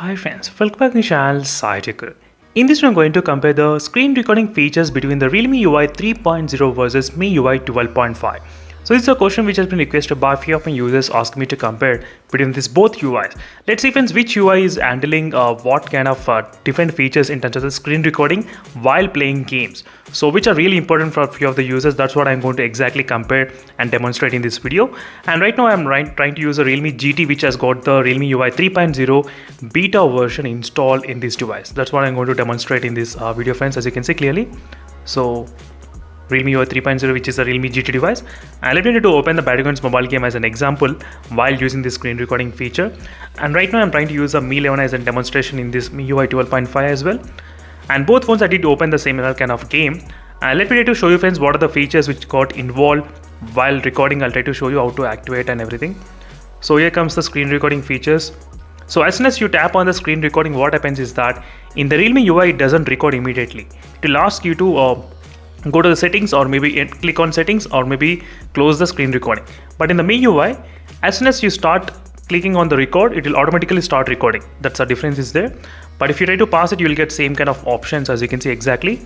Hi friends, welcome back to the channel SciTech. In this video, I'm going to compare the screen recording features between the Realme UI 3.0 versus MIUI 12.5. So this is a question which has been requested by a few of my users asking me to compare between these both UIs. Let's see friends which UI is handling what kind of different features in terms of the screen recording while playing games. So which are really important for a few of the users. That's what I'm going to exactly compare and demonstrate in this video. And right now I'm trying to use a Realme GT which has got the Realme UI 3.0 beta version installed in this device. That's what I'm going to demonstrate in this video friends, as you can see clearly. So Realme UI 3.0 which is a Realme GT device, and let me need to open the Battlegrounds mobile game as an example while using this screen recording feature. And right now I'm trying to use a Mi 11 as a demonstration in this MIUI 12.5 as well. And both phones I did open the similar kind of game, and let me try to show you friends what are the features which got involved while recording. I'll try to show you how to activate and everything. So here comes the screen recording features. So as soon as you tap on the screen recording, what happens is that in the Realme UI it doesn't record immediately. It will ask you to go to the settings, or maybe click on settings, or maybe close the screen recording. But in the MIUI, as soon as you start clicking on the record, it will automatically start recording. That's the difference is there. But if you try to pass it, you will get same kind of options, as you can see exactly.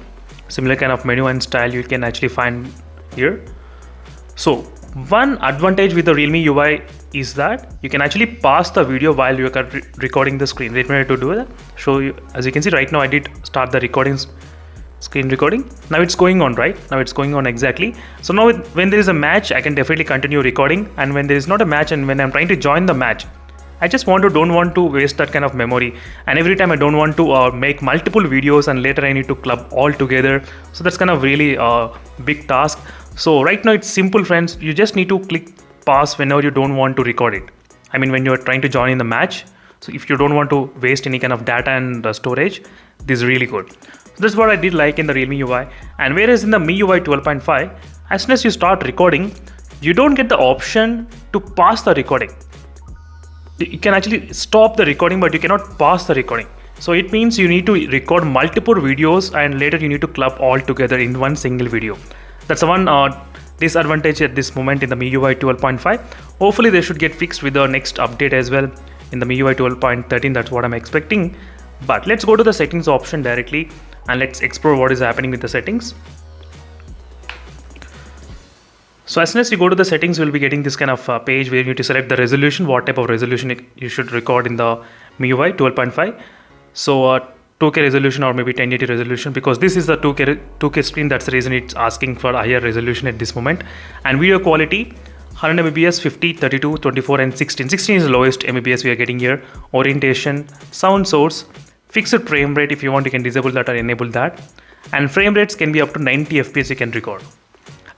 Similar kind of menu and style you can actually find here. So one advantage with the Realme UI is that you can actually pause the video while you are recording the screen. Let me try to do that. Show you, as you can see right now I did start the screen recording. Now it's going on, right? Now it's going on exactly. So now when there is a match, I can definitely continue recording, and when there is not a match and when I'm trying to join the match, I just don't want to waste that kind of memory, and every time I don't want to make multiple videos and later I need to club all together. So that's kind of really a big task. So right now it's simple friends, you just need to click pause whenever you don't want to record it. I mean when you're trying to join in the match. So if you don't want to waste any kind of data and storage, this is really good. So that's what I did like in the Realme UI. And whereas in the MIUI 12.5, as soon as you start recording, you don't get the option to pause the recording. You can actually stop the recording, but you cannot pause the recording. So it means you need to record multiple videos and later you need to club all together in one single video. That's the one disadvantage at this moment in the MIUI 12.5. Hopefully they should get fixed with the next update as well in the MIUI 12.13. That's what I'm expecting. But let's go to the settings option directly and let's explore what is happening with the settings. So as soon as you go to the settings, you'll be getting this kind of page where you need to select the resolution, what type of resolution you should record in the MIUI 12.5. So 2K resolution or maybe 1080 resolution, because this is the 2K screen. That's the reason it's asking for higher resolution at this moment. And video quality 100 Mbps, 50, 32, 24 and 16. 16 is the lowest Mbps we are getting here. Orientation, sound source, fixed frame rate. If you want, you can disable that or enable that. And frame rates can be up to 90 FPS you can record.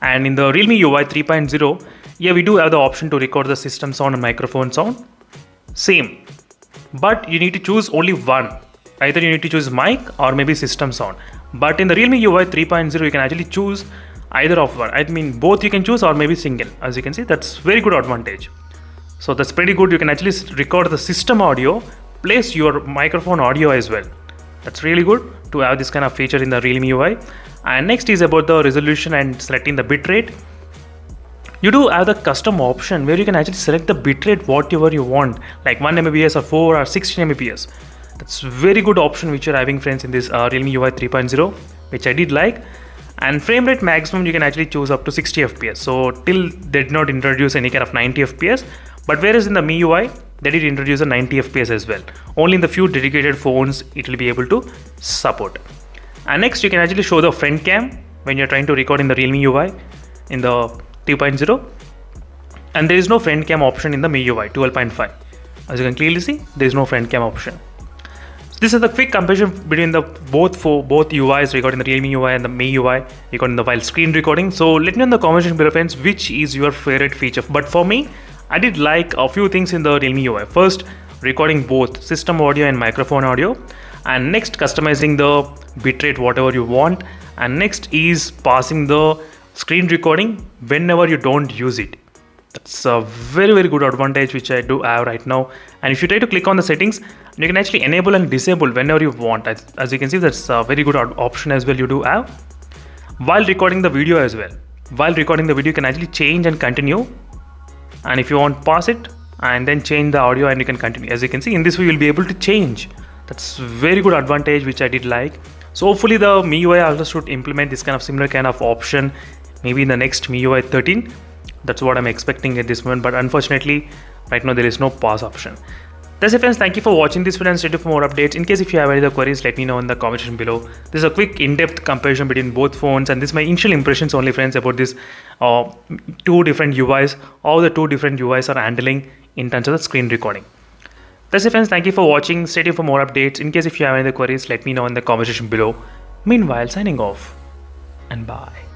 And in the Realme UI 3.0, yeah, we do have the option to record the system sound and microphone sound. Same, but you need to choose only one. Either you need to choose mic or maybe system sound. But in the Realme UI 3.0, you can actually choose either of one. I mean both you can choose, or maybe single. As you can see, that's very good advantage. So that's pretty good. You can actually record the system audio plus your microphone audio as well. That's really good to have this kind of feature in the Realme UI. And next is about the resolution and selecting the bitrate. You do have the custom option where you can actually select the bitrate whatever you want, like 1 Mbps or 4 or 16 Mbps. That's very good option which you're having friends in this Realme UI 3.0, which I did like. And frame rate maximum you can actually choose up to 60 FPS. So till they did not introduce any kind of 90 FPS, but whereas in the MIUI they did introduce a 90 FPS as well. Only in the few dedicated phones it will be able to support. And next you can actually show the front cam when you're trying to record in the Realme UI in the 3.0. And there is no front cam option in the MIUI 12.5. As you can clearly see, there is no front cam option. This is the quick comparison between the both UIs regarding the Realme UI and the MIUI regarding the while screen recording. So let me know in the comment section below friends which is your favorite feature. But for me, I did like a few things in the Realme UI. First, recording both system audio and microphone audio. And next, customizing the bitrate whatever you want. And next is passing the screen recording whenever you don't use it. That's a very good advantage which I do have right now. And if you try to click on the settings, you can actually enable and disable whenever you want. As you can see, that's a very good option as well you do have. While recording the video as well. While recording the video, you can actually change and continue. And if you want pause it, and then change the audio and you can continue. As you can see in this way you'll be able to change. That's very good advantage which I did like. So hopefully the MIUI also should implement this kind of similar kind of option maybe in the next MIUI 13. That's what I'm expecting at this moment, but unfortunately right now there is no pause option. That's it friends, thank you for watching this video and stay tuned for more updates. In case if you have any other queries, let me know in the comment section below. This is a quick in-depth comparison between both phones, and this is my initial impressions only friends about this two different UIs, how the two different UIs are handling in terms of the screen recording. That's it friends, thank you for watching, stay tuned for more updates. In case if you have any other queries, let me know in the comment section below. Meanwhile, signing off and bye.